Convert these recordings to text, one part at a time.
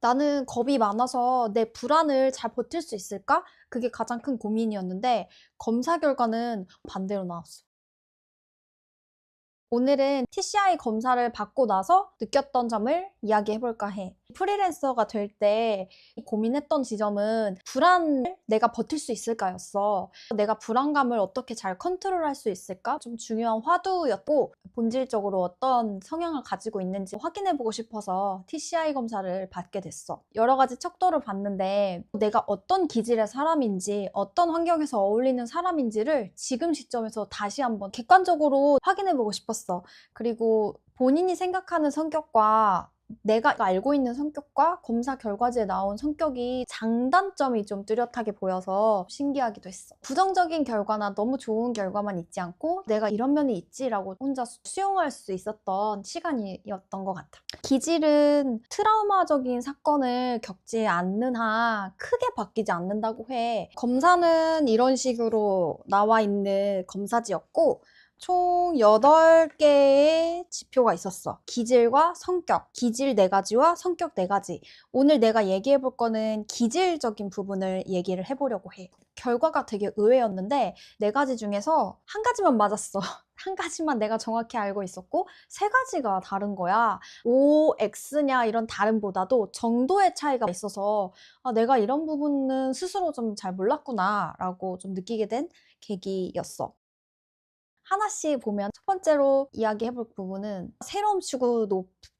나는 겁이 많아서 내 불안을 잘 버틸 수 있을까? 그게 가장 큰 고민이었는데 검사 결과는 반대로 나왔어. 오늘은 TCI 검사를 받고 나서 느꼈던 점을 이야기해볼까 해. 프리랜서가 될 때 고민했던 지점은 불안을 내가 버틸 수 있을까였어. 내가 불안감을 어떻게 잘 컨트롤할 수 있을까? 좀 중요한 화두였고, 본질적으로 어떤 성향을 가지고 있는지 확인해보고 싶어서 TCI 검사를 받게 됐어. 여러 가지 척도를 봤는데 내가 어떤 기질의 사람인지, 어떤 환경에서 어울리는 사람인지를 지금 시점에서 다시 한번 객관적으로 확인해보고 싶었어. 그리고 본인이 생각하는 성격과 내가 알고 있는 성격과 검사 결과지에 나온 성격이 장단점이 좀 뚜렷하게 보여서 신기하기도 했어. 부정적인 결과나 너무 좋은 결과만 있지 않고 내가 이런 면이 있지라고 혼자 수용할 수 있었던 시간이었던 것 같아. 기질은 트라우마적인 사건을 겪지 않는 한 크게 바뀌지 않는다고 해. 검사는 이런 식으로 나와 있는 검사지였고 총 8개의 지표가 있었어. 기질과 성격, 기질 4가지와 성격 4가지. 오늘 내가 얘기해 볼 거는 기질적인 부분을 얘기를 해보려고 해. 결과가 되게 의외였는데 4가지 중에서 한 가지만 맞았어. 한 가지만 내가 정확히 알고 있었고 3가지가 다른 거야. OX냐 이런 다름보다도 정도의 차이가 있어서 아, 내가 이런 부분은 스스로 좀 잘 몰랐구나 라고 좀 느끼게 된 계기였어. 하나씩 보면 첫 번째로 이야기해볼 부분은 새로움 추구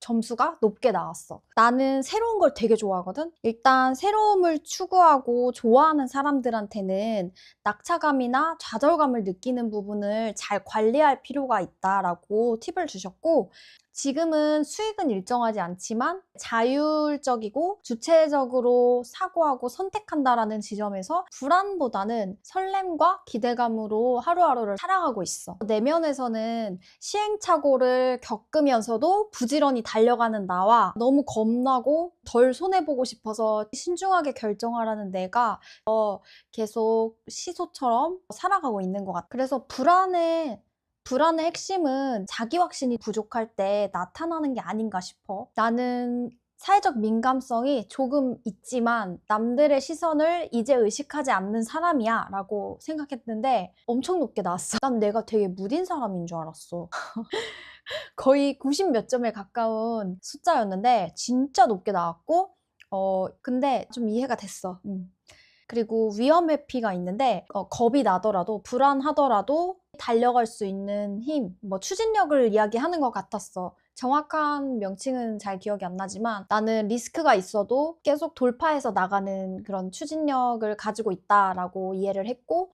점수가 높게 나왔어. 나는 새로운 걸 되게 좋아하거든? 일단 새로움을 추구하고 좋아하는 사람들한테는 낙차감이나 좌절감을 느끼는 부분을 잘 관리할 필요가 있다라고 팁을 주셨고 지금은 수익은 일정하지 않지만 자율적이고 주체적으로 사고하고 선택한다라는 지점에서 불안보다는 설렘과 기대감으로 하루하루를 살아가고 있어. 내면에서는 시행착오를 겪으면서도 부지런히 달려가는 나와 너무 겁나고 덜 손해보고 싶어서 신중하게 결정하라는 내가 계속 시소처럼 살아가고 있는 것 같아. 그래서 불안의 핵심은 자기 확신이 부족할 때 나타나는 게 아닌가 싶어. 나는 사회적 민감성이 조금 있지만 남들의 시선을 이제 의식하지 않는 사람이야 라고 생각했는데 엄청 높게 나왔어. 난 내가 되게 무딘 사람인 줄 알았어. 거의 90 몇 점에 가까운 숫자였는데 진짜 높게 나왔고 근데 좀 이해가 됐어. 그리고 위험 회피가 있는데 겁이 나더라도 불안하더라도 달려갈 수 있는 힘, 뭐 추진력을 이야기하는 것 같았어. 정확한 명칭은 잘 기억이 안 나지만 나는 리스크가 있어도 계속 돌파해서 나가는 그런 추진력을 가지고 있다라고 이해를 했고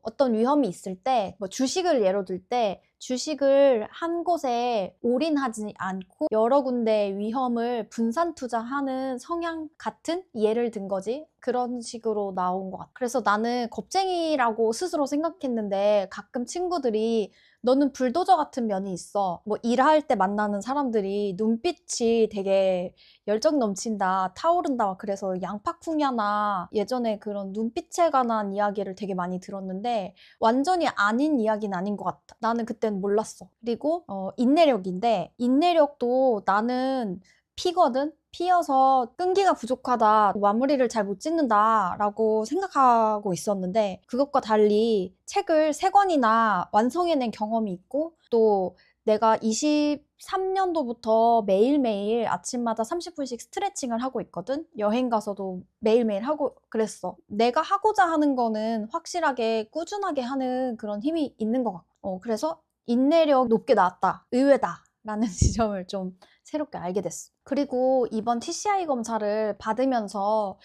어떤 위험이 있을 때 뭐 주식을 예로 들 때 주식을 한 곳에 올인하지 않고 여러 군데 위험을 분산 투자하는 성향 같은 예를 든 거지. 그런 식으로 나온 것 같아. 그래서 나는 겁쟁이라고 스스로 생각했는데 가끔 친구들이 너는 불도저 같은 면이 있어. 뭐 일할 때 만나는 사람들이 눈빛이 되게 열정 넘친다, 타오른다. 그래서 양파쿵야나 예전에 그런 눈빛에 관한 이야기를 되게 많이 들었는데 완전히 아닌 이야기는 아닌 것 같아. 나는 그땐 몰랐어. 그리고 인내력인데 인내력도 나는 피거든? 피어서 끈기가 부족하다, 마무리를 잘 못 짓는다 라고 생각하고 있었는데 그것과 달리 책을 3권이나 완성해낸 경험이 있고 또 내가 23년도부터 매일매일 아침마다 30분씩 스트레칭을 하고 있거든? 여행 가서도 매일매일 하고 그랬어. 내가 하고자 하는 거는 확실하게 꾸준하게 하는 그런 힘이 있는 것 같고 그래서 인내력 높게 나왔다. 의외다. 라는 지점을 좀 새롭게 알게 됐어. 그리고 이번 TCI 검사를 받으면서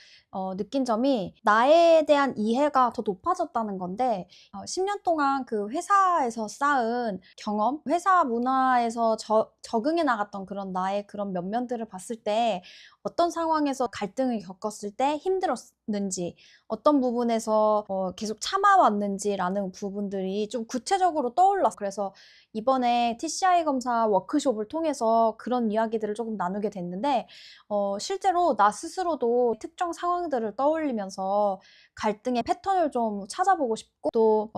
느낀 점이 나에 대한 이해가 더 높아졌다는 건데 10년 동안 그 회사에서 쌓은 경험, 회사 문화에서 적응해 나갔던 그런 나의 그런 면면들을 봤을 때 어떤 상황에서 갈등을 겪었을 때 힘들었는지 어떤 부분에서 계속 참아왔는지라는 부분들이 좀 구체적으로 떠올랐어. 그래서 이번에 TCI 검사 워크숍을 통해서 그런 이야기들을 조금 나누게 됐는데 실제로 나 스스로도 특정 상황들을 떠올리면서 갈등의 패턴을 좀 찾아보고 싶고 또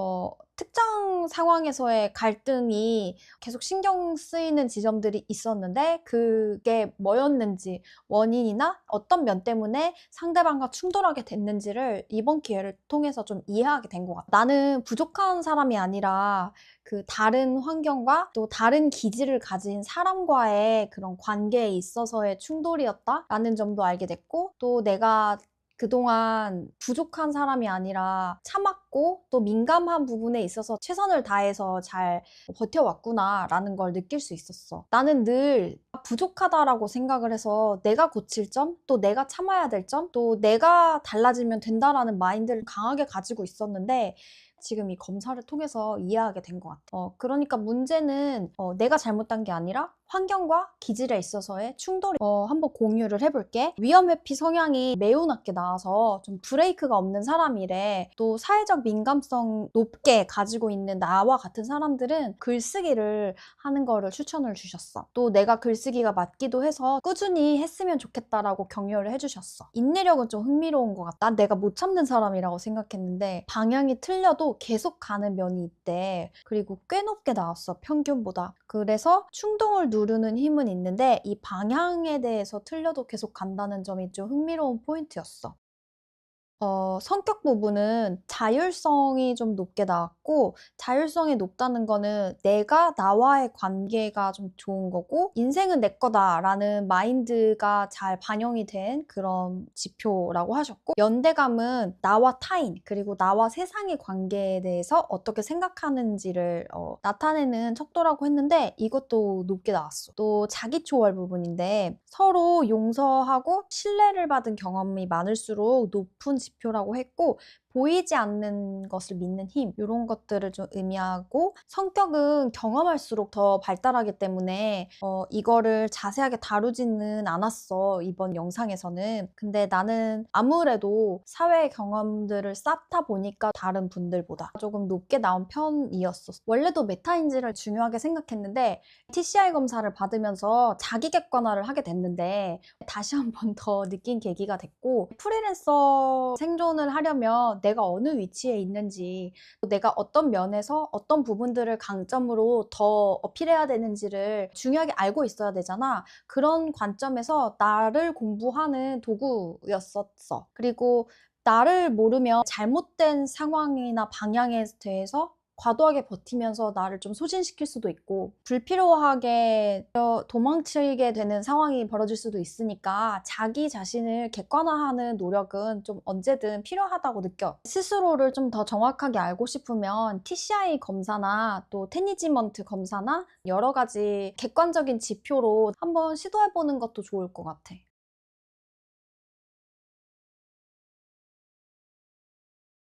특정 상황에서의 갈등이 계속 신경 쓰이는 지점들이 있었는데 그게 뭐였는지 원인이나 어떤 면 때문에 상대방과 충돌하게 됐는지를 이번 기회를 통해서 좀 이해하게 된 것 같아. 나는 부족한 사람이 아니라 그 다른 환경과 또 다른 기질을 가진 사람과의 그런 관계에 있어서의 충돌이었다라는 점도 알게 됐고, 또 내가 그동안 부족한 사람이 아니라 참았고 또 민감한 부분에 있어서 최선을 다해서 잘 버텨왔구나라는 걸 느낄 수 있었어. 나는 늘 부족하다라고 생각을 해서 내가 고칠 점, 또 내가 참아야 될 점, 또 내가 달라지면 된다라는 마인드를 강하게 가지고 있었는데 지금 이 검사를 통해서 이해하게 된 것 같아. 그러니까 문제는 내가 잘못한 게 아니라 환경과 기질에 있어서의 충돌이 한번 공유를 해볼게. 위험회피 성향이 매우 낮게 나와서 좀 브레이크가 없는 사람이래. 또 사회적 민감성 높게 가지고 있는 나와 같은 사람들은 글쓰기를 하는 거를 추천을 주셨어. 또 내가 글쓰기가 맞기도 해서 꾸준히 했으면 좋겠다라고 격려를 해주셨어. 인내력은 좀 흥미로운 것 같아. 난 내가 못 참는 사람이라고 생각했는데 방향이 틀려도 계속 가는 면이 있대. 그리고 꽤 높게 나왔어, 평균보다. 그래서 충동을 누르는 힘은 있는데 이 방향에 대해서 틀려도 계속 간다는 점이 좀 흥미로운 포인트였어. 성격 부분은 자율성이 좀 높게 나왔고, 자율성이 높다는 거는 내가 나와의 관계가 좀 좋은 거고, 인생은 내 거다라는 마인드가 잘 반영이 된 그런 지표라고 하셨고, 연대감은 나와 타인, 그리고 나와 세상의 관계에 대해서 어떻게 생각하는지를 나타내는 척도라고 했는데, 이것도 높게 나왔어. 또 자기 초월 부분인데, 서로 용서하고 신뢰를 받은 경험이 많을수록 높은 지표라고 했고, 보이지 않는 것을 믿는 힘, 이런 것들을 좀 의미하고, 성격은 경험할수록 더 발달하기 때문에 이거를 자세하게 다루지는 않았어, 이번 영상에서는. 근데 나는 아무래도 사회 경험들을 쌓다 보니까 다른 분들보다 조금 높게 나온 편이었어. 원래도 메타인지를 중요하게 생각했는데 TCI 검사를 받으면서 자기 객관화를 하게 됐는데 다시 한 번 더 느낀 계기가 됐고, 프리랜서 생존을 하려면 내가 어느 위치에 있는지, 내가 어떤 면에서 어떤 부분들을 강점으로 더 어필해야 되는지를 중요하게 알고 있어야 되잖아. 그런 관점에서 나를 공부하는 도구였었어. 그리고 나를 모르면 잘못된 상황이나 방향에 대해서 과도하게 버티면서 나를 좀 소진시킬 수도 있고, 불필요하게 도망치게 되는 상황이 벌어질 수도 있으니까 자기 자신을 객관화하는 노력은 좀 언제든 필요하다고 느껴. 스스로를 좀 더 정확하게 알고 싶으면 TCI 검사나 또 테니지먼트 검사나 여러 가지 객관적인 지표로 한번 시도해보는 것도 좋을 것 같아.